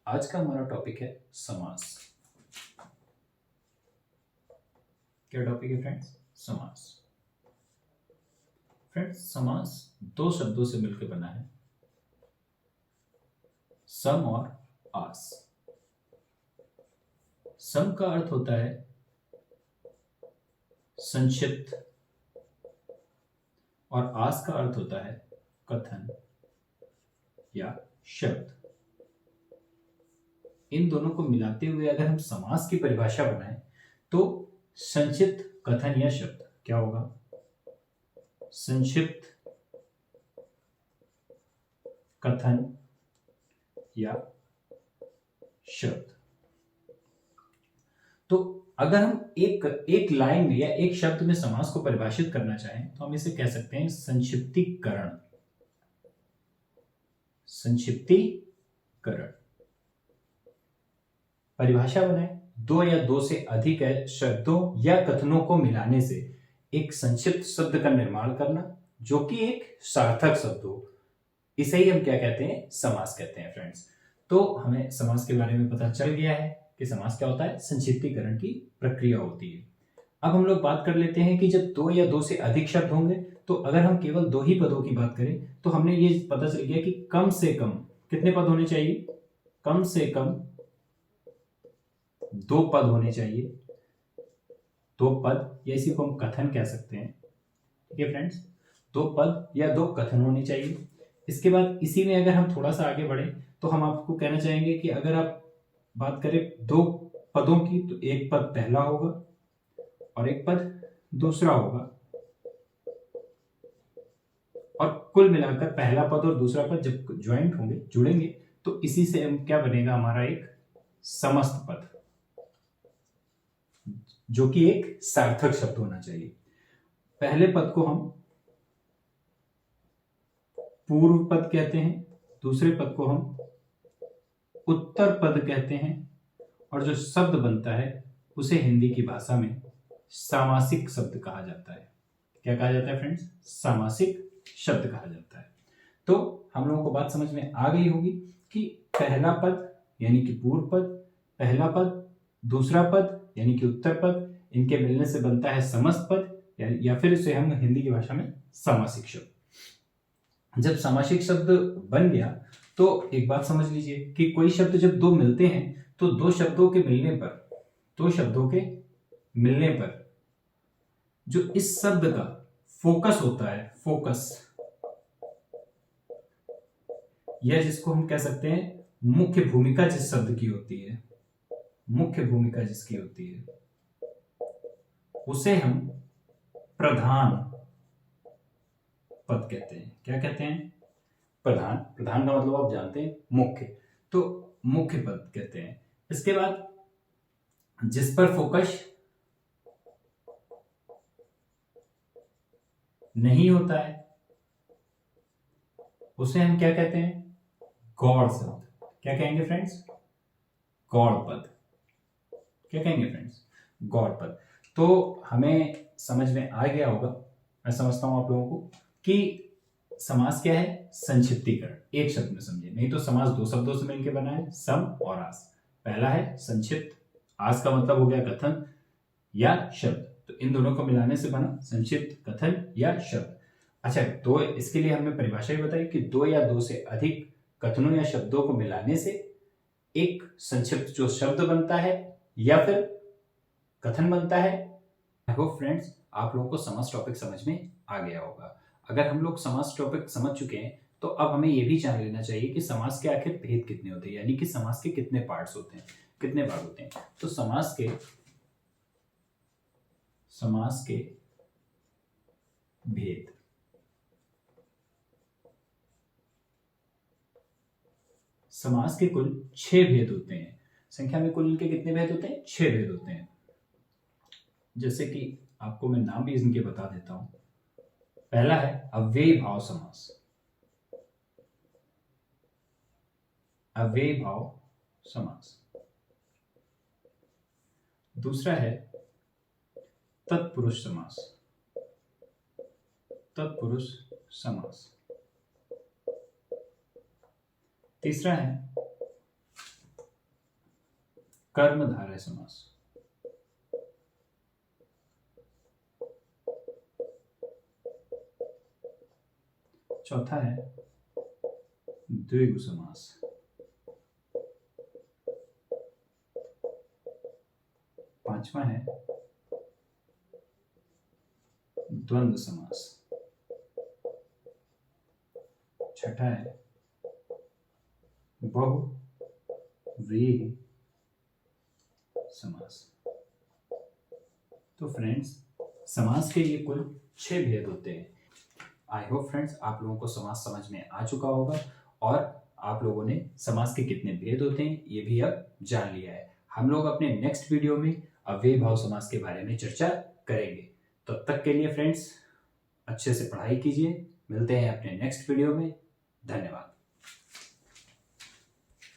आज का हमारा टॉपिक है समास। क्या टॉपिक है फ्रेंड्स? समास। फ्रेंड्स, समास दो शब्दों से मिलकर बना है, सम और आस। सम का अर्थ होता है संक्षिप्त और आस का अर्थ होता है कथन या शब्द। इन दोनों को मिलाते हुए अगर हम समास की परिभाषा बनाएं तो संक्षिप्त कथन या शब्द क्या होगा? संक्षिप्त कथन या शब्द। तो अगर हम एक लाइन में या एक शब्द में समास को परिभाषित करना चाहें तो हम इसे कह सकते हैं संक्षिप्तीकरण। संक्षिप्तीकरण। परिभाषा बनाए, दो या दो से अधिक शब्दों या कथनों को मिलाने से एक संक्षिप्त शब्द का निर्माण करना जो कि एक सार्थक शब्द हो, इसे ही हम क्या कहते हैं? समास कहते हैं फ्रेंड्स। तो हमें समास के बारे में पता चल गया है कि समास क्या होता है, संक्षिप्तीकरण की प्रक्रिया होती है। अब हम लोग बात कर लेते हैं कि जब दो या दो से अधिक शब्द होंगे तो अगर हम केवल दो ही पदों की बात करें तो हमने ये पता चल गया कि कम से कम कितने पद होने चाहिए? कम से कम दो पद होने चाहिए। दो पद या इसी को हम कथन कह सकते हैं। ठीक है फ्रेंड्स, दो पद या दो कथन होने चाहिए। इसके बाद इसी में अगर हम थोड़ा सा आगे बढ़े तो हम आपको कहना चाहेंगे कि अगर आप बात करें दो पदों की तो एक पद पहला होगा और एक पद दूसरा होगा, और कुल मिलाकर पहला पद और दूसरा पद जब ज्वाइंट होंगे, जुड़ेंगे, तो इसी से हम क्या बनेगा? हमारा एक समस्त पद, जो कि एक सार्थक शब्द होना चाहिए। पहले पद को हम पूर्व पद कहते हैं, दूसरे पद को हम उत्तर पद कहते हैं, और जो शब्द बनता है उसे हिंदी की भाषा में सामासिक शब्द कहा जाता है। क्या कहा जाता है फ्रेंड्स? सामासिक शब्द कहा जाता है। तो हम लोगों को बात समझ में आ गई होगी कि पहला पद यानी कि पूर्व पद, पहला पद, दूसरा पद यानी कि उत्तर पद, इनके मिलने से बनता है समस्त पद या फिर इसे हम हिंदी की भाषा में सामासिक शब्द। जब सामासिक शब्द बन गया तो एक बात समझ लीजिए कि कोई शब्द जब दो मिलते हैं तो दो शब्दों के मिलने पर जो इस शब्द का फोकस होता है, फोकस, या जिसको हम कह सकते हैं मुख्य भूमिका जिस शब्द की होती है, मुख्य भूमिका जिसकी होती है, उसे हम प्रधान पद कहते हैं। क्या कहते हैं? प्रधान। प्रधान का मतलब आप जानते हैं मुख्य, तो मुख्य पद कहते हैं। इसके बाद जिस पर फोकस नहीं होता है उसे हम क्या कहते हैं? गौड़ शब्द। क्या कहेंगे फ्रेंड्स? गौड़ पद। क्या कहेंगे फ्रेंड्स? गौड़ पद। तो हमें समझ में आ गया होगा, मैं समझता हूं आप लोगों को, कि समास क्या है? संक्षिप्तीकरण। एक शब्द में समझिए, नहीं तो समास दो शब्दों से मिलकर बना है, सम और आस। पहला है संक्षिप्त, आस का मतलब हो गया कथन या शब्द, तो इन दोनों को मिलाने से बना संक्षिप्त कथन या शब्द। अच्छा, तो इसके लिए हमने परिभाषा ही बताई कि दो या दो से अधिक कथनों या शब्दों को मिलाने से एक संक्षिप्त जो शब्द बनता है या फिर कथन बनता है। आई होप फ्रेंड्स आप लोगों को समास टॉपिक समझ में आ गया होगा। अगर हम लोग समास टॉपिक समझ चुके हैं तो अब हमें यह भी जान लेना चाहिए कि समास के आखिर भेद कितने होते हैं, यानी कि समास के कितने पार्ट्स होते हैं, कितने भाग होते हैं। तो समास के भेद, समास के कुल 6 भेद होते हैं। संख्या में कुल इनके कितने भेद होते हैं? 6 भेद होते हैं। जैसे कि आपको मैं नाम भी इनके बता देता हूं। पहला है अव्ययी भाव समास। अव्ययी भाव समास। दूसरा है तत्पुरुष समास। तत्पुरुष समास। तीसरा है कर्मधारय समास। चौथा है द्विगु समास। पांचवा है द्वंद्व समास। छठा है बहुव्रीहि समास। तो फ्रेंड्स, समास के ये कुल 6 भेद होते हैं। आई होप फ्रेंड्स आप लोगों को समास समझ में आ चुका होगा और आप लोगों ने समास के कितने भेद होते हैं ये भी अब जान लिया है। हम लोग अपने नेक्स्ट वीडियो में अव्ययी भाव समास के बारे में चर्चा करेंगे। तब तक के लिए फ्रेंड्स अच्छे से पढ़ाई कीजिए। मिलते हैं अपने नेक्स्ट वीडियो में। धन्यवाद।